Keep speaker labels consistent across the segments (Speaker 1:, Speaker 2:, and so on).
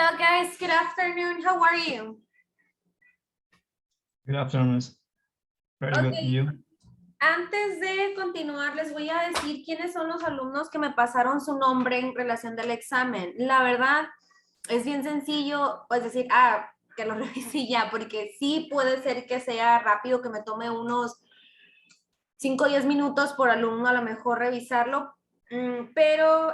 Speaker 1: Hello guys, good afternoon. How are you?
Speaker 2: Good afternoon, miss. Very good.
Speaker 1: Okay.
Speaker 2: You?
Speaker 1: Antes de continuar, les voy a decir quiénes son los alumnos que me pasaron su nombre en relación del examen. La verdad, es bien sencillo, pues decir, que lo revise ya, porque sí puede ser que sea rápido, que me tome unos 5 o 10 minutos por alumno a lo mejor revisarlo, pero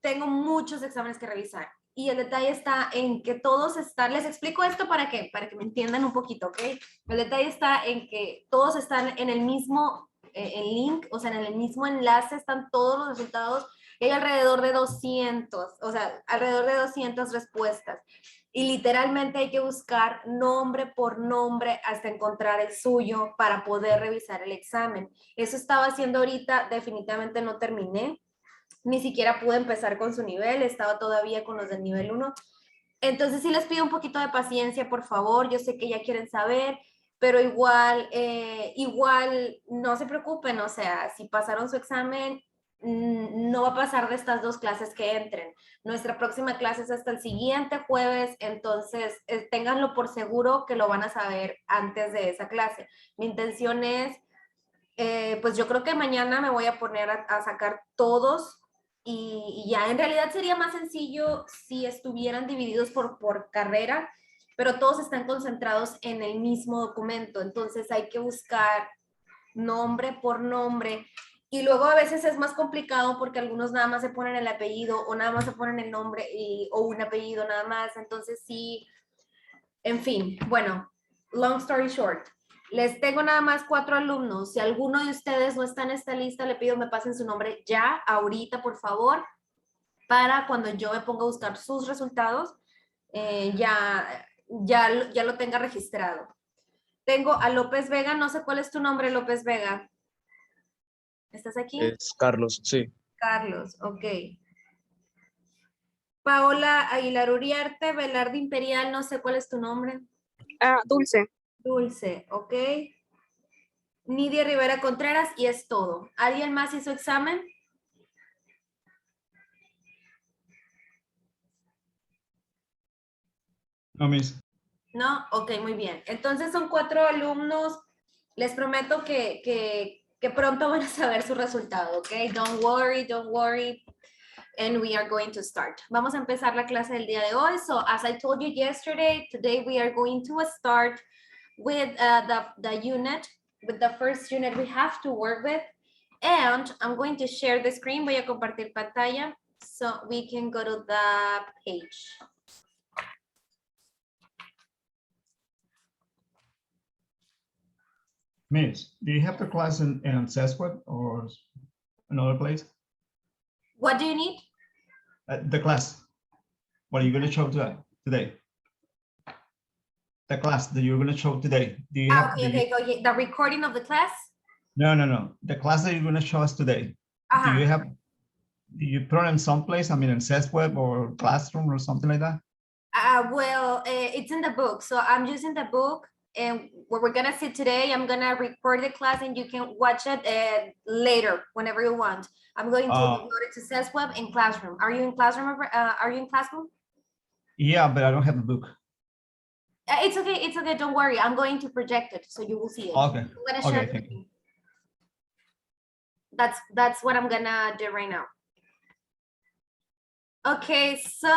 Speaker 1: tengo muchos exámenes que revisar. Y el detalle está en que todos están, les explico esto para que me entiendan un poquito, ¿ok? El detalle está en que todos están en el mismo link, o sea, en el mismo enlace están todos los resultados. Hay alrededor de 200, o sea, alrededor de 200 respuestas. Y literalmente hay que buscar nombre por nombre hasta encontrar el suyo para poder revisar el examen. Eso estaba haciendo ahorita, definitivamente no terminé. Ni siquiera pude empezar con su nivel, estaba todavía con los del nivel 1. Entonces sí les pido un poquito de paciencia, por favor. Yo sé que ya quieren saber, pero igual no se preocupen, o sea, si pasaron su examen, no va a pasar de estas 2 clases que entren. Nuestra próxima clase es hasta el siguiente jueves, entonces ténganlo por seguro que lo van a saber antes de esa clase. Mi intención es, pues yo creo que mañana me voy a poner a sacar todos y ya en realidad sería más sencillo si estuvieran divididos por carrera, pero todos están concentrados en el mismo documento, entonces hay que buscar nombre por nombre y luego a veces es más complicado porque algunos nada más se ponen el apellido o nada más se ponen el nombre o un apellido nada más, entonces sí, en fin, bueno, long story short. Les tengo nada más 4 alumnos. Si alguno de ustedes no está en esta lista, le pido me pasen su nombre ya, ahorita, por favor, para cuando yo me ponga a buscar sus resultados, ya lo tenga registrado. Tengo a López Vega, no sé cuál es tu nombre, López Vega. ¿Estás aquí?
Speaker 3: Es Carlos, sí.
Speaker 1: Carlos, ok. Paola Aguilar Uriarte, Velarde Imperial, no sé cuál es tu nombre.
Speaker 4: Dulce.
Speaker 1: Dulce, ok. Nidia Rivera Contreras y es todo. ¿Alguien más hizo examen?
Speaker 2: No, miss.
Speaker 1: No, ok, muy bien. Entonces son 4 alumnos. Les prometo que pronto van a saber su resultado, ok? Don't worry. And we are going to start. Vamos a empezar la clase del día de hoy. So as I told you yesterday, today we are going to start with the unit, with the first unit we have to work with. And I'm going to share the screen. Voy a compartir pantalla so we can go to the page.
Speaker 2: Miss, do you have the class in Sept or another place?
Speaker 1: What do you need?
Speaker 2: The class. What are you going to show today? The class that you're going to show today. Do you have?
Speaker 1: Okay. The recording of the class?
Speaker 2: No. The class that you're going to show us today. Do you have? Do you put it in some place? I mean, in Sept or Classroom or something like that?
Speaker 1: Well, it's in the book. So I'm using the book. And what we're gonna see today, I'm gonna record the class and you can watch it later, whenever you want. I'm going to upload it to Sept in Classroom. Are you in Classroom? Are you in Classroom?
Speaker 2: Yeah, but I don't have the book.
Speaker 1: It's okay. Don't worry. I'm going to project it, so you will see it.
Speaker 2: Okay.
Speaker 1: I'm gonna share
Speaker 2: Thank you.
Speaker 1: That's what I'm gonna do right now. Okay, so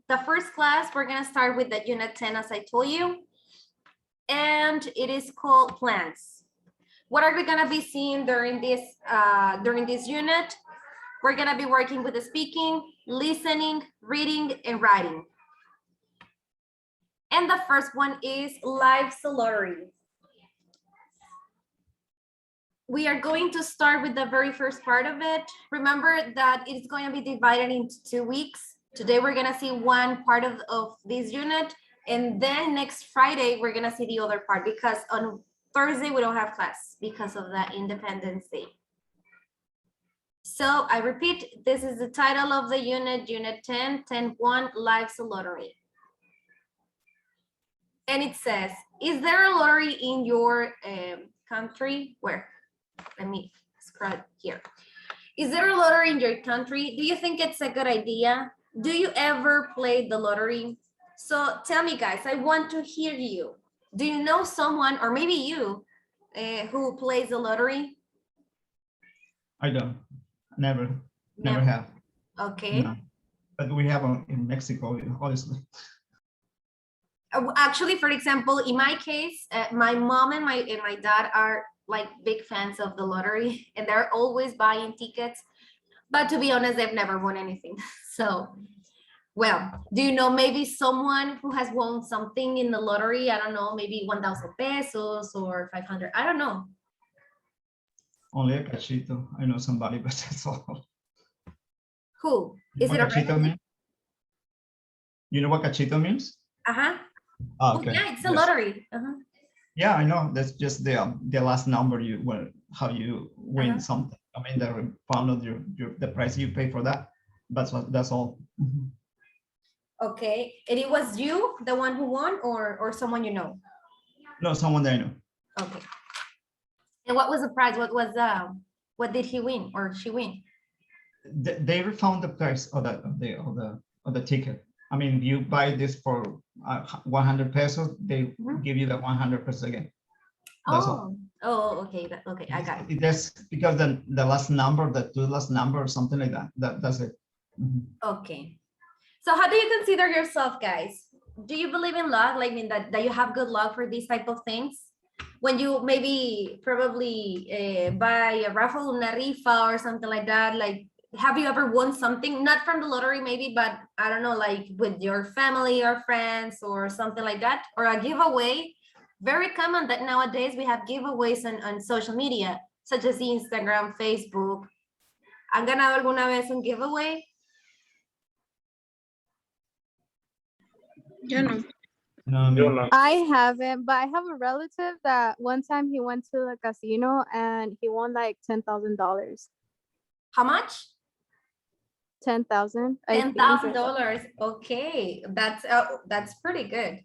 Speaker 1: the first class, we're gonna start with the unit 10, as I told you. And it is called plants. What are we gonna be seeing during this unit? We're gonna be working with the speaking, listening, reading, and writing. And the first one is live celery. We are going to start with the very first part of it. Remember that it's going to be divided into 2 weeks. Today, we're gonna see one part of this unit. And then next Friday, we're gonna see the other part because on Thursday, we don't have class because of the Independence Day. So I repeat, this is the title of the unit, Unit 10, 10.1, Life's a Lottery. And it says, is there a lottery in your country? Where? Let me scroll here. Is there a lottery in your country? Do you think it's a good idea Do you ever play the lottery? So tell me, guys, I want to hear you. Do you know someone, or maybe you, who plays the lottery?
Speaker 2: I don't. Never. Never
Speaker 1: Never.
Speaker 2: have.
Speaker 1: Okay.
Speaker 2: No. But we have in Mexico, obviously.
Speaker 1: Actually, for example, in my case, my mom and my dad are like big fans of the lottery, and they're always buying tickets. But to be honest, they've never won anything. So, well, do you know maybe someone who has won something in the lottery? I don't know, maybe 1,000 pesos or 500. I don't know.
Speaker 2: Only a cachito. I know somebody, but that's all.
Speaker 1: Who?
Speaker 2: You
Speaker 1: Is
Speaker 2: know
Speaker 1: it
Speaker 2: what
Speaker 1: a
Speaker 2: cachito means? You know what cachito means?
Speaker 1: Uh-huh.
Speaker 2: Oh,
Speaker 1: Well,
Speaker 2: okay.
Speaker 1: yeah, it's a
Speaker 2: Yes.
Speaker 1: lottery. Uh-huh.
Speaker 2: Yeah, I know. That's just the last number you well how you win
Speaker 1: Uh-huh.
Speaker 2: something. I mean the pound of the price you pay for that. That's all. Mhm.
Speaker 1: Okay. And it was you, the one who won, or someone you know?
Speaker 2: No, someone that I know.
Speaker 1: Okay. And what was the prize? What did he win or she win?
Speaker 2: They refund the price of the ticket. I mean, you buy this for 100 pesos, they give you the 100 pesos again. That's all.
Speaker 1: Oh, okay. Okay, I got it.
Speaker 2: That's because the last number, the two last number or something like that. That's it. Mhm.
Speaker 1: Okay. So how do you consider yourself, guys? Do you believe in luck? Like, mean that you have good luck for these type of things? When you maybe probably buy a raffle, una rifa or something like that, like, have you ever won something? Not from the lottery maybe, but I don't know, like with your family or friends or something like that, or a giveaway. Very common that nowadays we have giveaways on social media, such as Instagram, Facebook. ¿Han ganado alguna vez un giveaway?
Speaker 3: Yo no.
Speaker 2: No,
Speaker 4: I haven't, but I have a relative that one time he went to the casino and he won like $10,000.
Speaker 1: How much?
Speaker 4: 10,000.
Speaker 1: $10,000. Okay, that's pretty good.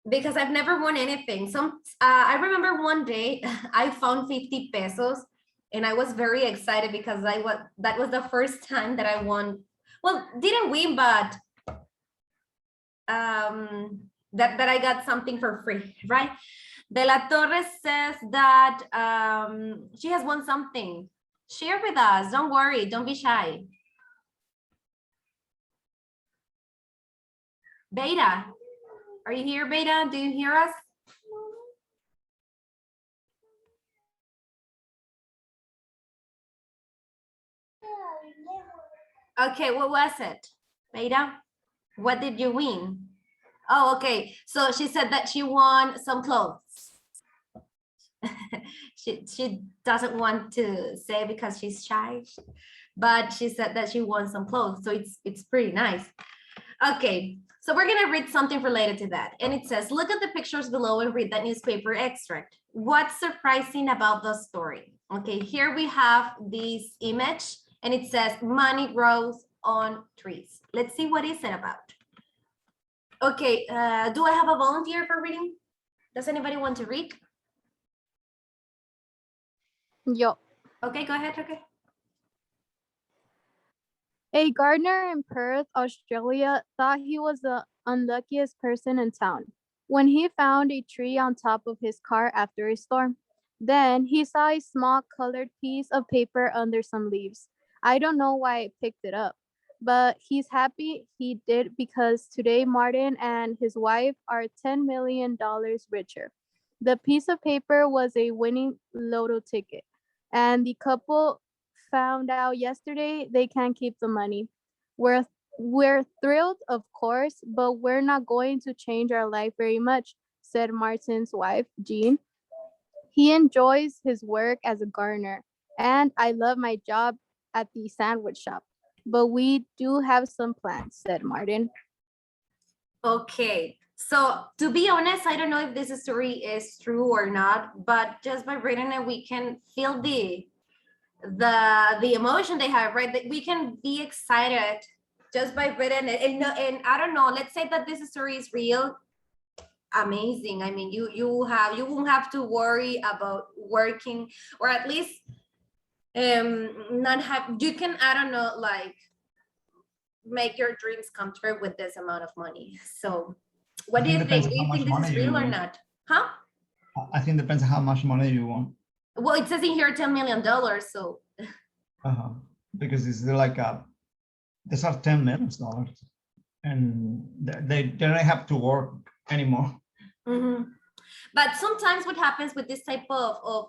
Speaker 1: Because I've never won anything. I remember one day I found 50 pesos and I was very excited because that was the first time that I won. Well, didn't win, but that I got something for free, right? De la Torre says that she has won something. Share with us. Don't worry. Don't be shy. Beta, are you here, Beta? Do you hear us? Okay, what was it? Beta, what did you win? Oh, okay. So she said that she won some clothes. she doesn't want to say because she's shy, but she said that she won some clothes. So it's pretty nice. Okay, so we're gonna read something related to that. And it says, look at the pictures below and read that newspaper extract. What's surprising about the story? Okay, here we have this image and it says money grows on trees. Let's see what is it about. Okay, do I have a volunteer for reading? Does anybody want to read?
Speaker 4: Yo.
Speaker 1: Okay, go ahead, okay.
Speaker 4: A gardener in Perth, Australia, thought he was the unluckiest person in town when he found a tree on top of his car after a storm. Then he saw a small colored piece of paper under some leaves. I don't know why I picked it up, but he's happy he did because today Martin and his wife are $10 million richer. The piece of paper was a winning lotto ticket, and the couple found out yesterday they can't keep the money. We're we're thrilled, of course, but we're not going to change our life very much, said Martin's wife, Jean. He enjoys his work as a gardener, and I love my job at the sandwich shop. But we do have some plans, said Martin.
Speaker 1: Okay, so to be honest, I don't know if this story is true or not, but just by reading it, we can feel the emotion they have, right? That we can be excited just by reading it. And I don't know, let's say that this story is real. Amazing. I mean, you won't have to worry about working, or at least not have, you can, I don't know, like make your dreams come true with this amount of money. So what
Speaker 2: I
Speaker 1: do you
Speaker 2: depends
Speaker 1: think? Do
Speaker 2: on
Speaker 1: you
Speaker 2: how
Speaker 1: think
Speaker 2: much
Speaker 1: this is
Speaker 2: money you
Speaker 1: real or
Speaker 2: want.
Speaker 1: not? Huh?
Speaker 2: I think depends on how much money you want.
Speaker 1: Well, it says in here $10 million. So
Speaker 2: Because it's like these are $10 million, and they don't have to work anymore.
Speaker 1: mhm. But sometimes what happens with this type of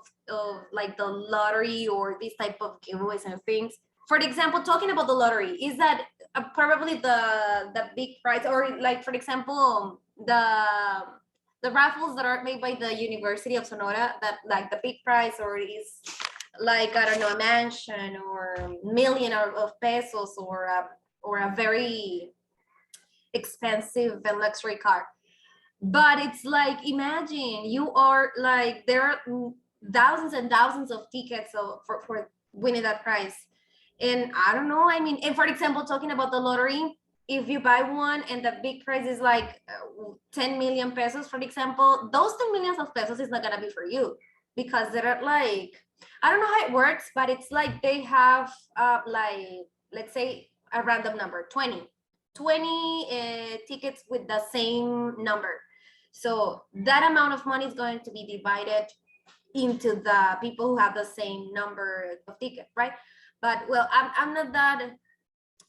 Speaker 1: like the lottery or this type of giveaways and things, for example, talking about the lottery, is that probably the big prize, or like, for example, the raffles that are made by the University of Sonora, that like the big prize, or is like, I don't know, a mansion or million of pesos, or a very expensive and luxury car. But it's like, imagine you are like, there are thousands and thousands of tickets for winning that prize. And I don't know, I mean, and for example, talking about the lottery, if you buy one and the big prize is like 10 million pesos, for example, those 10 millions of pesos is not gonna be for you, because they're like, I don't know how it works, but it's like they have like, let's say a random number, 20 tickets with the same number. So that amount of money is going to be divided into the people who have the same number of tickets, right? But well, I'm not that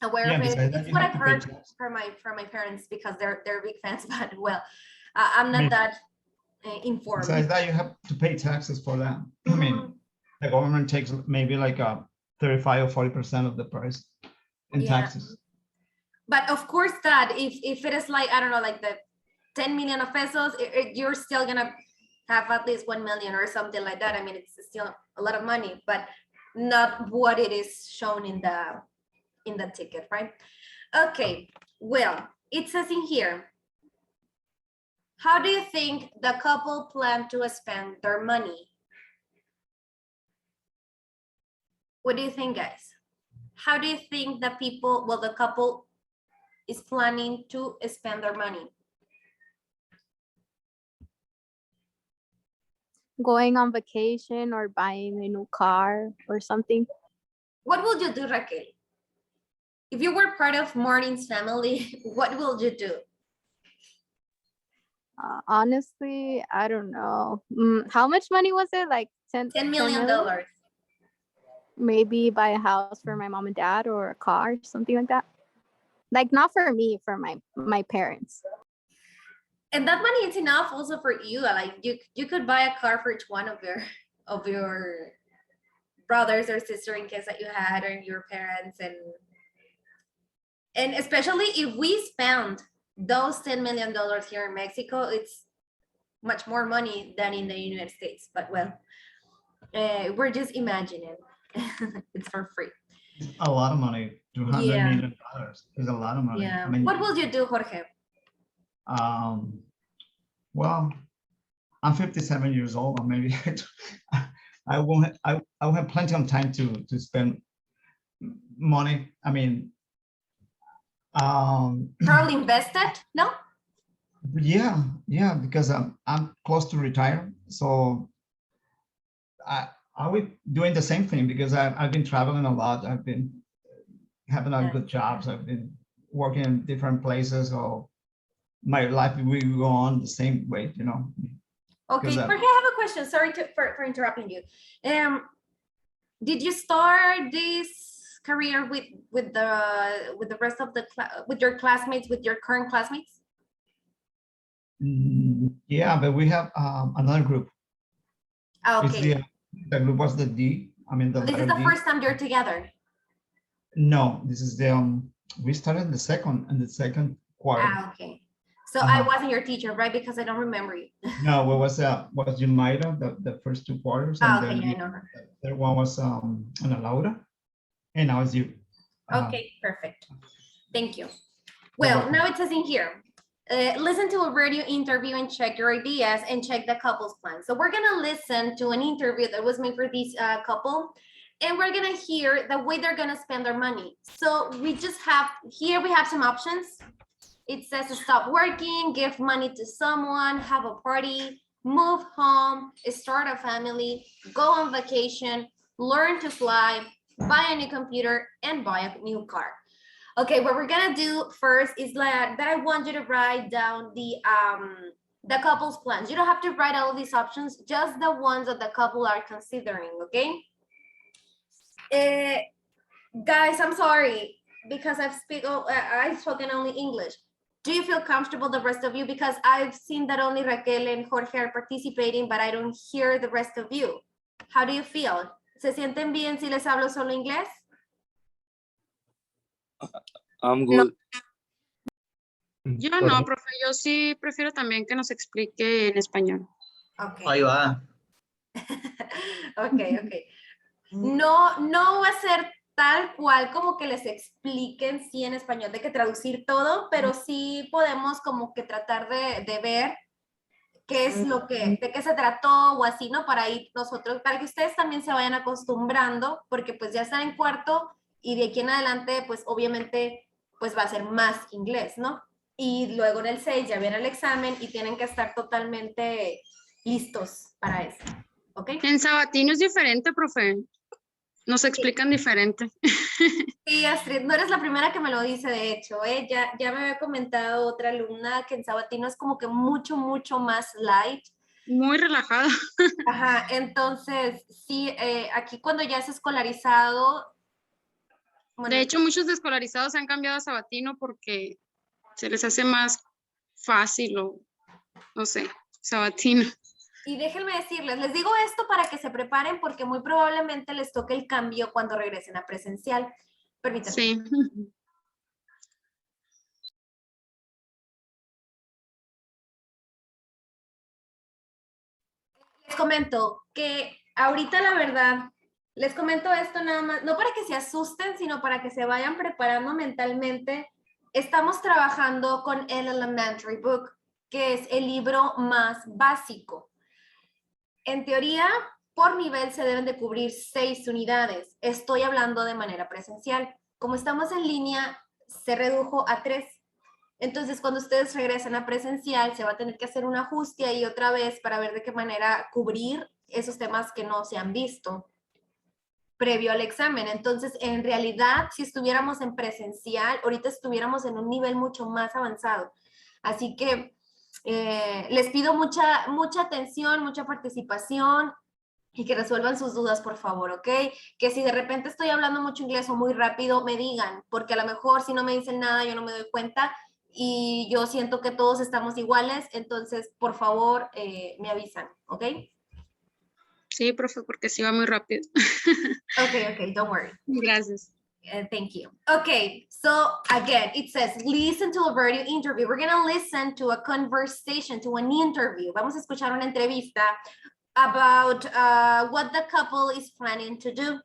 Speaker 1: aware
Speaker 2: Yeah,
Speaker 1: of it.
Speaker 2: besides that,
Speaker 1: It's
Speaker 2: you
Speaker 1: what
Speaker 2: have
Speaker 1: I've
Speaker 2: to pay
Speaker 1: heard
Speaker 2: tax.
Speaker 1: from my parents, because they're big fans. But well, I'm
Speaker 2: I
Speaker 1: not
Speaker 2: mean,
Speaker 1: that informed.
Speaker 2: besides that, you have to pay taxes for that. I
Speaker 1: Mhm.
Speaker 2: mean, the government takes maybe like 35 or 40% of the price in
Speaker 1: Yeah.
Speaker 2: taxes.
Speaker 1: But of course, that if it is like, I don't know, like the 10 million of pesos, you're still gonna have at least 1 million or something like that. I mean, it's still a lot of money, but not what it is shown in the ticket, right? Okay, well, it says in here, how do you think the couple plan to spend their money? What do you think, guys? How do you think the couple is planning to spend their money?
Speaker 4: Going on vacation or buying a new car or something.
Speaker 1: What will you do, Raquel? If you were part of Martin's family, what will you do?
Speaker 4: Honestly, I don't know. How much money was it? Like 10
Speaker 1: $10 million.
Speaker 4: Maybe buy a house for my mom and dad, or a car, something like that. Like, not for me, for my parents.
Speaker 1: And that money is enough also for you. Like, you could buy a car for each one of your brothers or sister, in case that you had, or your parents, and especially if we spend those $10 million here in Mexico, it's much more money than in the United States. But well, we're just imagining. It's for free.
Speaker 2: It's a lot of money. $200
Speaker 1: Yeah.
Speaker 2: million is a lot of money.
Speaker 1: Yeah.
Speaker 2: I mean,
Speaker 1: What will you do, Jorge?
Speaker 2: Well, I'm 57 years old, or maybe I won't. I will have plenty of time to spend money. I mean,
Speaker 1: Probably invested? No?
Speaker 2: yeah, because I'm close to retire, so I will doing the same thing, because I've been traveling a lot. I've been having a good jobs. I've been working in different places, so my life will go on the same way, you know.
Speaker 1: Okay,
Speaker 2: Because,
Speaker 1: Jorge, I have a question. Sorry for interrupting you. Did you start this career with the rest of the with your classmates, with your current classmates?
Speaker 2: yeah, but we have another group. It's
Speaker 1: Okay.
Speaker 2: the group was the D. I mean, the
Speaker 1: This is
Speaker 2: letter
Speaker 1: the
Speaker 2: D.
Speaker 1: first time you're together.
Speaker 2: No, this is the we started the second quarter.
Speaker 1: Okay. So I wasn't your teacher, right? Because I don't remember you.
Speaker 2: No, what was Jumaira, the first 2 quarters, and
Speaker 1: Okay,
Speaker 2: then
Speaker 1: yeah, I know her.
Speaker 2: the third one was Ana Laura, and now it's you.
Speaker 1: Okay, perfect. Thank you. Well, now it says in here, listen to a radio interview and check your ideas and check the couple's plan. So we're gonna listen to an interview that was made for this couple, and we're gonna hear the way they're gonna spend their money. So we just have, here we have some options. It says to stop working, give money to someone, have a party, move home, start a family, go on vacation, learn to fly, buy a new computer, and buy a new car. Okay, what we're gonna do first is that I want you to write down the couple's plans. You don't have to write all of these options, just the ones that the couple are considering, okay? Guys, I'm sorry because I've spoken only English. Do you feel comfortable, the rest of you? Because I've seen that only Raquel and Jorge are participating, but I don't hear the rest of you. How do you feel? ¿Se sienten bien si les hablo solo inglés?
Speaker 3: I'm good.
Speaker 5: Yo no, profe, yo sí prefiero también que nos explique en español.
Speaker 1: Okay.
Speaker 2: Ahí va.
Speaker 1: Okay. No va a ser tal cual como que les expliquen sí en español, de que traducir todo, pero sí podemos como que tratar de ver qué es lo que, de qué se trató o así, ¿no? Para ir nosotros, para que ustedes también se vayan acostumbrando, porque pues ya están en cuarto y de aquí en adelante, pues obviamente, pues va a ser más inglés, ¿no? Y luego en el 6 ya viene el examen y tienen que estar totalmente listos para eso, ¿ok?
Speaker 5: En sabatino es diferente, profe. Nos explican diferente.
Speaker 1: Sí, Astrid, no eres la primera que me lo dice, de hecho, ¿eh? Ya me había comentado otra alumna que en sabatino es como que mucho más light.
Speaker 5: Muy relajado.
Speaker 1: Ajá, entonces, sí, aquí cuando ya es escolarizado, bueno,
Speaker 5: De hecho, muchos desescolarizados se han cambiado a sabatino porque se les hace más fácil o, no sé, sabatino.
Speaker 1: y déjenme decirles, les digo esto para que se preparen porque muy probablemente les toque el cambio cuando regresen a presencial. Permítanme.
Speaker 5: Sí.
Speaker 1: Les comento que ahorita la verdad, les comento esto nada más, no para que se asusten, sino para que se vayan preparando mentalmente. Estamos trabajando con el Elementary Book, que es el libro más básico. En teoría, por nivel se deben de cubrir 6 unidades. Estoy hablando de manera presencial. Como estamos en línea, se redujo a 3. Entonces, cuando ustedes regresen a presencial, se va a tener que hacer un ajuste ahí otra vez para ver de qué manera cubrir esos temas que no se han visto previo al examen. Entonces, en realidad, si estuviéramos en presencial, ahorita estuviéramos en un nivel mucho más avanzado. Así que les pido mucha atención, mucha participación y que resuelvan sus dudas, por favor, ¿ok? Que si de repente estoy hablando mucho inglés o muy rápido, me digan, porque a lo mejor si no me dicen nada, yo no me doy cuenta y yo siento que todos estamos iguales, entonces, por favor, me avisan, ¿ok?
Speaker 5: Sí, profe, porque sí va muy rápido.
Speaker 1: Okay, don't worry.
Speaker 5: Gracias.
Speaker 1: Thank you. Okay, so again, it says, listen to a radio interview. We're going to listen to a conversation, to an interview. Vamos a escuchar una entrevista about what the couple is planning to do.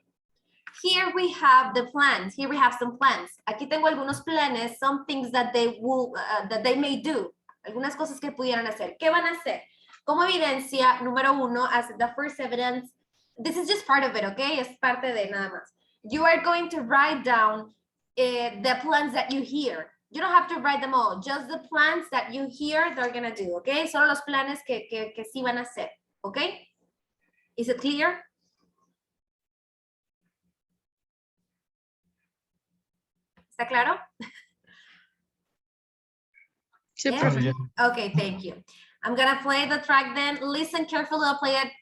Speaker 1: Here we have the plans. Here we have some plans. Aquí tengo algunos planes, some things that they may do. Algunas cosas que pudieran hacer. ¿Qué van a hacer? Como evidencia, número 1, as the first evidence, this is just part of it, okay? Es parte de nada más. You are going to write down the plans that you hear. You don't have to write them all, just the plans that you hear they're going to do, okay? Solo los planes que sí van a hacer, okay? Is it clear? ¿Está claro?
Speaker 5: Sí,
Speaker 1: Yeah?
Speaker 5: profe.
Speaker 1: Okay, thank you. I'm gonna play the track then. Listen carefully, I'll play it.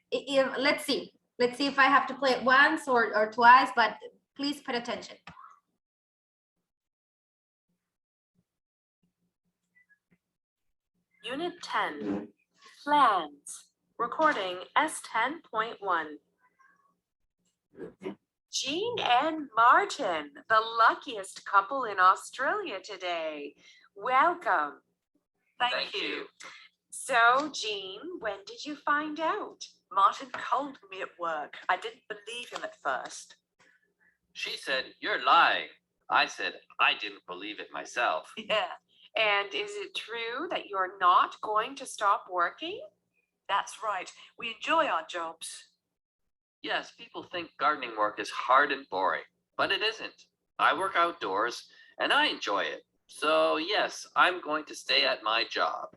Speaker 1: Let's see if I have to play it once or twice, but please pay attention.
Speaker 6: Unit 10, Plans, recording S10.1. Jean and Martin, the luckiest couple in Australia today. Welcome.
Speaker 7: Thank you.
Speaker 6: So, Jean, when did you find out?
Speaker 7: Martin called me at work. I didn't believe him at first.
Speaker 3: She said, "You're lying." I said, "I didn't believe it myself."
Speaker 7: Yeah,
Speaker 6: And is it true that you're not going to stop working?
Speaker 7: that's right. We enjoy our jobs.
Speaker 3: Yes, people think gardening work is hard and boring, but it isn't. I work outdoors and I enjoy it. So yes, I'm going to stay at my job.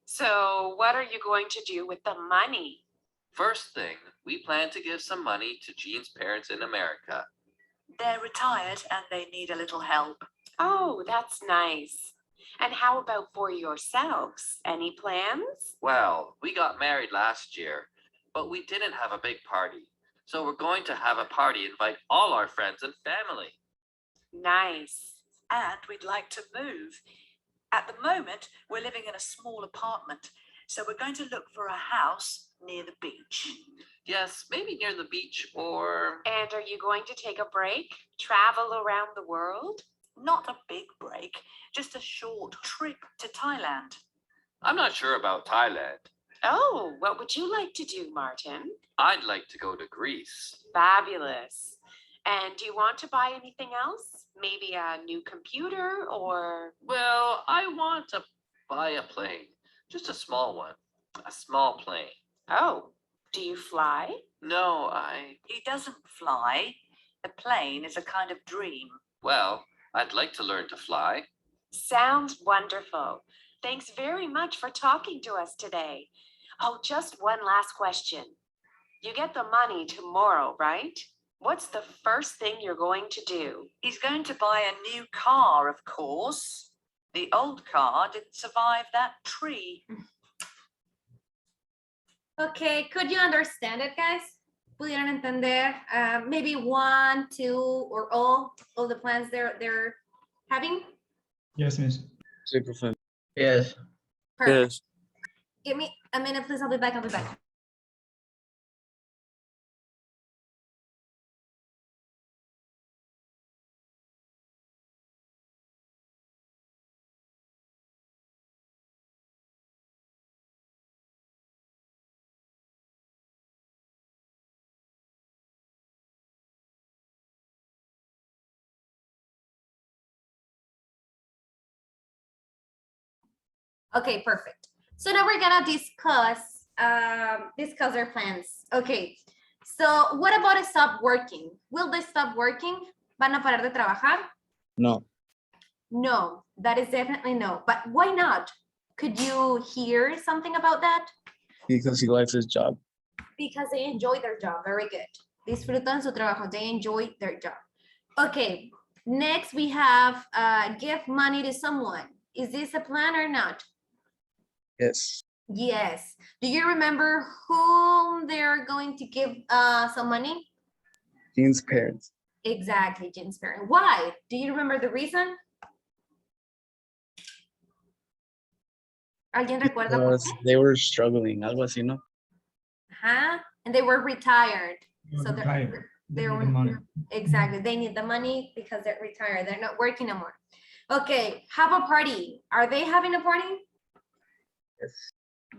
Speaker 6: So, what are you going to do with the money?
Speaker 3: First thing, we plan to give some money to Jean's parents in America.
Speaker 7: They're retired and they need a little help.
Speaker 6: Oh, that's nice. And how about for yourselves? Any plans?
Speaker 3: Well, we got married last year, but we didn't have a big party. So we're going to have a party, invite all our friends and family.
Speaker 6: Nice.
Speaker 7: And we'd like to move. At the moment, we're living in a small apartment, so we're going to look for a house near the beach.
Speaker 3: Yes, maybe near the beach or...
Speaker 6: And are you going to take a break? Travel around the world?
Speaker 7: Not a big break, just a short trip to Thailand.
Speaker 3: I'm not sure about Thailand.
Speaker 6: Oh, what would you like to do, Martin?
Speaker 3: I'd like to go to Greece.
Speaker 6: Fabulous. And do you want to buy anything else? Maybe a new computer or...
Speaker 3: Well, I want to buy a plane. Just a small one. A small plane.
Speaker 6: Oh, do you fly?
Speaker 3: No,
Speaker 7: He doesn't fly. The plane is a kind of dream.
Speaker 3: Well, I'd like to learn to fly.
Speaker 6: Sounds wonderful. Thanks very much for talking to us today. Oh, just one last question. You get the money tomorrow, right? What's the first thing you're going to do?
Speaker 7: He's going to buy a new car, of course. The old car didn't survive that tree.
Speaker 1: Okay, could you understand it, guys? ¿Pudieron entender maybe one, two, or all of the plans they're having?
Speaker 2: Yes, miss.
Speaker 8: Yes.
Speaker 1: Perfect. Give me a minute, please. I'll be back. Okay, perfect. So now we're gonna discuss their plans. Okay, so what about stop working? Will they stop working? ¿Van a parar de trabajar?
Speaker 8: No.
Speaker 1: No, that is definitely no. But why not? Could you hear something about that?
Speaker 8: Because he likes his job.
Speaker 1: Because they enjoy their job. Very good. Disfrutan su trabajo. They enjoy their job. Okay, next we have give money to someone. Is this a plan or not?
Speaker 8: Yes.
Speaker 1: Yes. Do you remember whom they're going to give some money?
Speaker 8: Jean's parents.
Speaker 1: Exactly, Jim's parent. Why? Do you remember the reason? ¿Alguien recuerda por
Speaker 8: Because
Speaker 1: qué?
Speaker 8: they were struggling. Algo así, ¿no?
Speaker 1: Huh? And they were retired. So
Speaker 2: You're retired. They
Speaker 1: they
Speaker 2: need
Speaker 1: were
Speaker 2: the money.
Speaker 1: exactly. They need the money because they're retired. They're not working anymore. Okay, have a party. Are they having a party?
Speaker 8: Yes.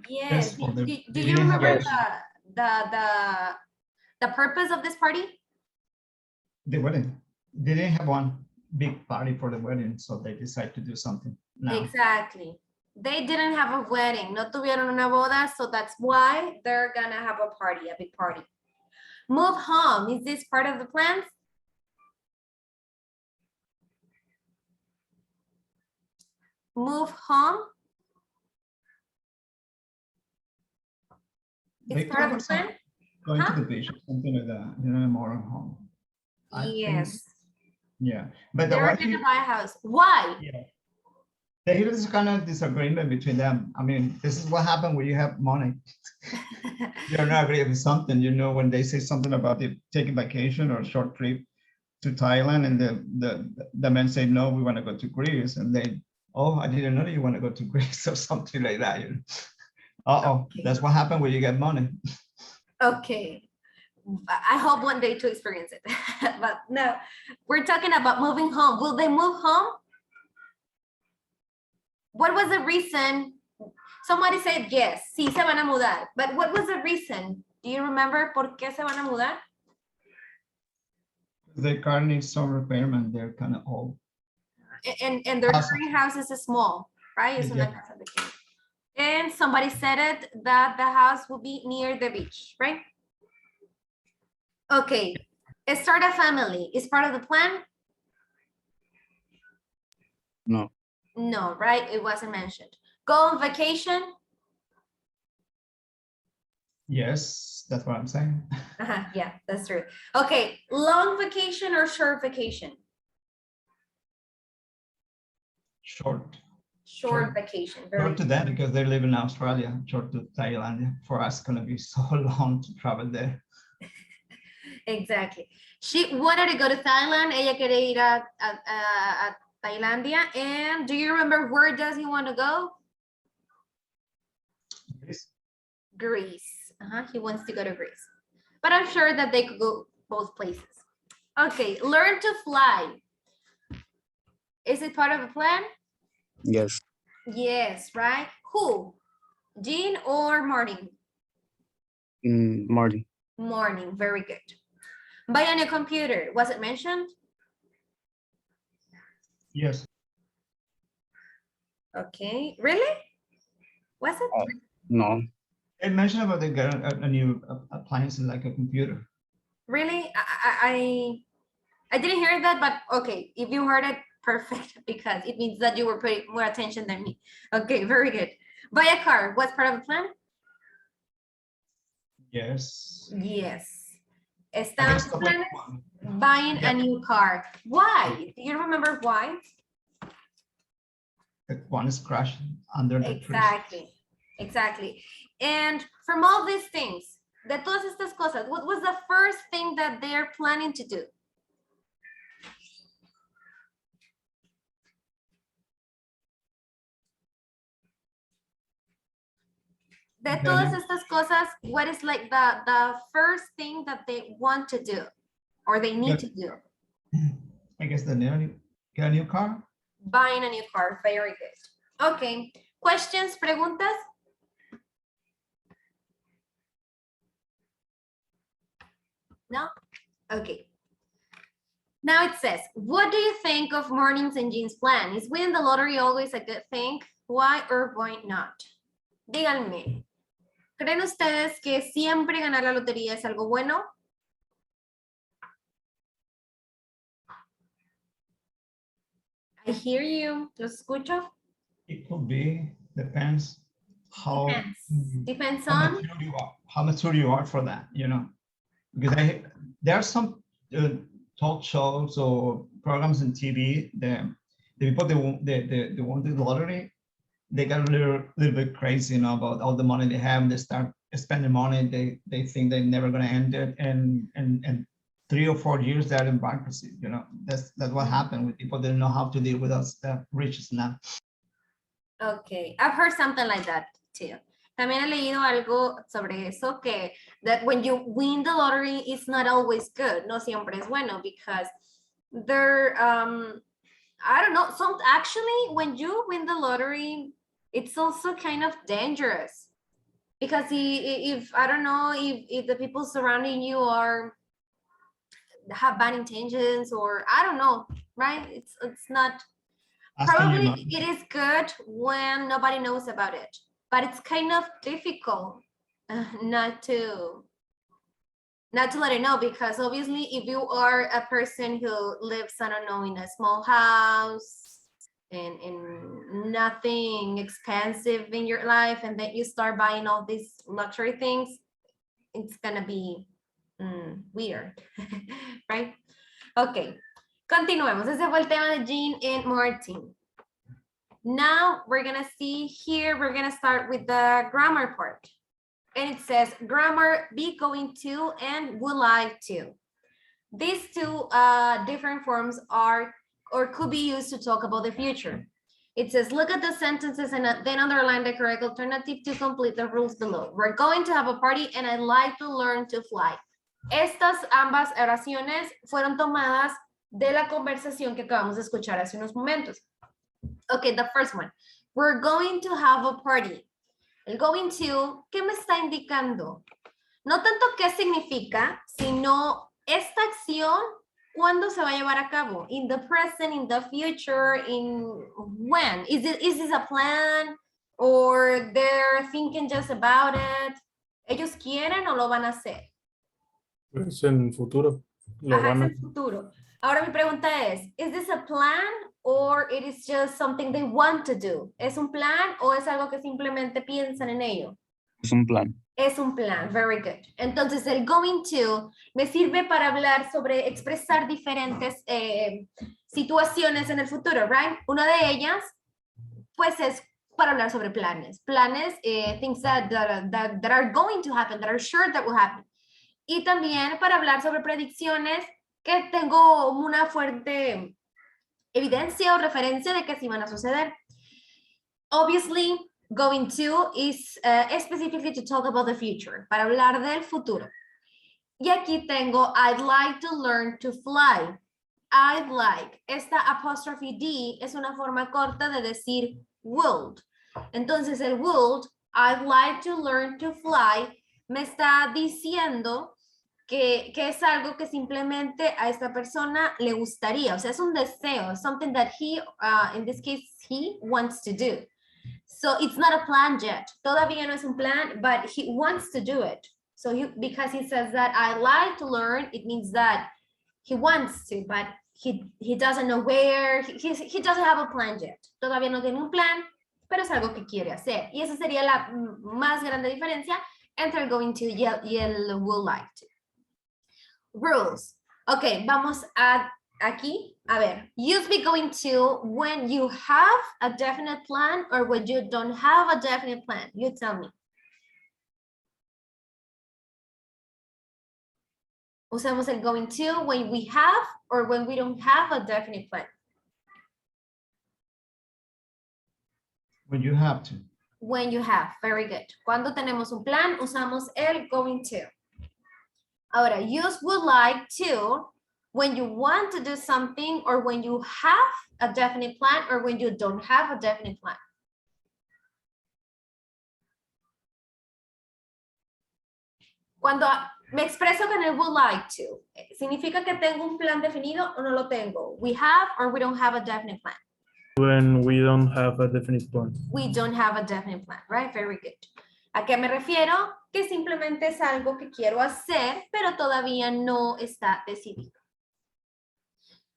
Speaker 1: Yes.
Speaker 2: Well,
Speaker 1: Do
Speaker 2: they
Speaker 1: you
Speaker 2: didn't have
Speaker 1: remember
Speaker 2: a-
Speaker 1: the purpose of this party?
Speaker 2: The wedding. They didn't have one big party for the wedding, so they decided to do something now.
Speaker 1: Exactly. They didn't have a wedding. No tuvieron una boda, so that's why they're gonna have a party, a big party. Move home. Is this part of the plans? Move home.
Speaker 2: They
Speaker 1: It's part of
Speaker 2: cover
Speaker 1: the plan?
Speaker 2: going
Speaker 1: Huh?
Speaker 2: to the beach, something like that, more at home. I think
Speaker 1: Yes.
Speaker 2: Yeah, but
Speaker 1: They're
Speaker 2: what
Speaker 1: gonna buy a house. Why?
Speaker 2: yeah. There is kind of disagreement between them. I mean, this is what happened when you have money. You're not agree with something, when they say something about taking vacation or a short trip to Thailand, and the men say, no, we want to go to Greece, and they, oh, I didn't know that you want to go to Greece or something like that. Uh-oh, that's what happened when you get money.
Speaker 1: Okay. I hope one day to experience it. But no, we're talking about moving home. Will they move home? What was the reason? Somebody said yes, sí se van a mudar. But what was the reason? Do you remember por qué se van a mudar?
Speaker 2: The car needs some repairment. They're kind of old.
Speaker 1: And their
Speaker 2: Awesome.
Speaker 1: current house is small, right? It's
Speaker 2: Yeah.
Speaker 1: una casa pequeña. And somebody said it that the house will be near the beach, right? Okay, start a family is part of the plan?
Speaker 8: No.
Speaker 1: No, right? It wasn't mentioned. Go on vacation?
Speaker 2: Yes, that's what I'm saying.
Speaker 1: Yeah, that's true. Okay, long vacation or short vacation?
Speaker 2: Short.
Speaker 1: Short vacation. Very
Speaker 2: Short to them because they live in Australia. Short to Thailand. For us, it's gonna be so long to travel there.
Speaker 1: Exactly. She wanted to go to Thailand. Ella quería ir a Tailandia. And do you remember where does he want to go?
Speaker 2: Yes.
Speaker 1: Greece. He wants to go to Greece. But I'm sure that they could go both places. Okay, learn to fly. Is it part of a plan?
Speaker 8: Yes.
Speaker 1: Yes, right? Who? Jean or Martin?
Speaker 8: Marty.
Speaker 1: Morning, very good. Buy a new computer, was it mentioned?
Speaker 2: Yes.
Speaker 1: Okay, really? Was it?
Speaker 8: No.
Speaker 2: It mentioned about they get a new appliance like a computer.
Speaker 1: Really? I didn't hear that, but okay, if you heard it, perfect, because it means that you were paying more attention than me. Okay, very good. Buy a car, what's part of the plan?
Speaker 2: Yes.
Speaker 1: Yes.
Speaker 2: I
Speaker 1: Está
Speaker 2: guess the
Speaker 1: plan
Speaker 2: one.
Speaker 1: buying
Speaker 2: Yeah.
Speaker 1: a new car. Why? Do you remember why?
Speaker 2: The one is crashed under the trees.
Speaker 1: Exactly, exactly. And from all these things, de todas estas cosas, what was the first thing that they're planning to do? De todas estas cosas, what is like the first thing that they want to do or they need to do?
Speaker 2: I guess the new get a new car.
Speaker 1: Buying a new car, very good. Okay, questions, preguntas? No? Okay. Now it says, what do you think of Mornings and Jean's plan? Is winning the lottery always a good thing? Why or why not? Díganme, ¿creen ustedes que siempre ganar la lotería es algo bueno? I hear you. ¿Los escucho?
Speaker 2: It could be, depends how
Speaker 1: Depends
Speaker 2: how
Speaker 1: on?
Speaker 2: mature you are, how mature you are for that, you know. Because there are some talk shows or programs on TV, the people they won the lottery, they got a little bit crazy, you know, about all the money they have. They start spending money. They think they're never gonna end it, and 3 or 4 years they're in bankruptcy. You know, that's what happened with people that don't know how to deal with us riches now.
Speaker 1: Okay, I've heard something like that too. También he leído algo sobre eso, que that when you win the lottery, it's not always good. No siempre es bueno, because there, I don't know, actually, when you win the lottery, it's also kind of dangerous. Because if I don't know, if the people surrounding you have bad intentions, or I don't know, right? It's not, probably it is good when nobody knows about it, but it's kind of difficult not to let it know, because obviously if you are a person who lives, I don't know, in a small house and nothing expensive in your life, and then you start buying all these luxury things, it's gonna be weird, right? Okay. Continuemos. Ese fue el tema de Jean and Martin. Now we're gonna see here, we're gonna start with the grammar part. And it says grammar, be going to and would like to. These two different forms are or could be used to talk about the future. It says, look at the sentences and then underline the correct alternative to complete the rules below. We're going to have a party and I'd like to learn to fly. Estas ambas oraciones fueron tomadas de la conversación que acabamos de escuchar hace unos momentos. Okay, the first one. We're going to have a party. El going to, ¿qué me está indicando? No tanto qué significa, sino esta acción, ¿cuándo se va a llevar a cabo? In the present, in the future, in when? Is this a plan? Or they're thinking just about it? ¿Ellos quieren o lo van a hacer?
Speaker 9: Es en futuro. Lo
Speaker 1: Ajá,
Speaker 9: van a-
Speaker 1: es el futuro. Ahora mi pregunta es this a plan or it is just something they want to do? ¿Es un plan o es algo que simplemente piensan en ello?
Speaker 8: Es un plan.
Speaker 1: Es un plan, very good. Entonces el going to me sirve para hablar sobre expresar diferentes situaciones en el futuro, right? Una de ellas, pues es para hablar sobre planes. Planes, things that are going to happen, that are sure that will happen. Y también para hablar sobre predicciones que tengo una fuerte evidencia o referencia de que sí van a suceder. Obviously, going to is specifically to talk about the future, para hablar del futuro. Y aquí tengo, I'd like to learn to fly. I'd like. Esta apostrophe D es una forma corta de decir would. Entonces el would, I'd like to learn to fly, me está diciendo que es algo que simplemente a esta persona le gustaría. O sea, es un deseo, something that he, in this case, he wants to do. So it's not a plan yet. Todavía no es un plan, but he wants to do it. So because he says that I like to learn, it means that he wants to, but he doesn't know where, he doesn't have a plan yet. Todavía no tiene un plan, pero es algo que quiere hacer. Y esa sería la más grande diferencia entre el going to y el will like to. Rules. Ok, vamos a aquí, a ver, use be going to when you have a definite plan or when you don't have a definite plan. You tell me. Usamos el going to when we have or when we don't have a definite plan.
Speaker 2: When you have to.
Speaker 1: When you have, very good. Cuando tenemos un plan, usamos el going to. Ahora, use would like to when you want to do something or when you have a definite plan or when you don't have a definite plan. Cuando me expreso con el would like to, ¿significa que tengo un plan definido o no lo tengo? We have or we don't have a definite plan.
Speaker 9: When we don't have a definite plan.
Speaker 1: We don't have a definite plan, right? Very good. ¿A qué me refiero? Que simplemente es algo que quiero hacer, pero todavía no está decidido.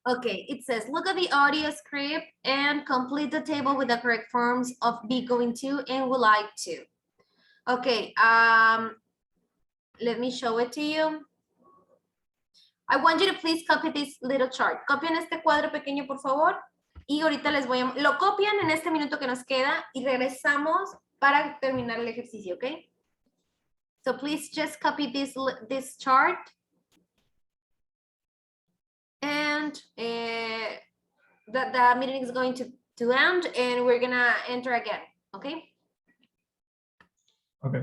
Speaker 1: Okay, it says, look at the audio script and complete the table with the correct forms of be going to and would like to. Okay, let me show it to you. I want you to please copy this little chart. Copian este cuadro pequeño, por favor. Y ahorita les voy a... Lo copian en este minuto que nos queda y regresamos para terminar el ejercicio, ¿ok? So please just copy this chart. And the meeting is going to end and we're gonna enter again, okay?
Speaker 2: Okay.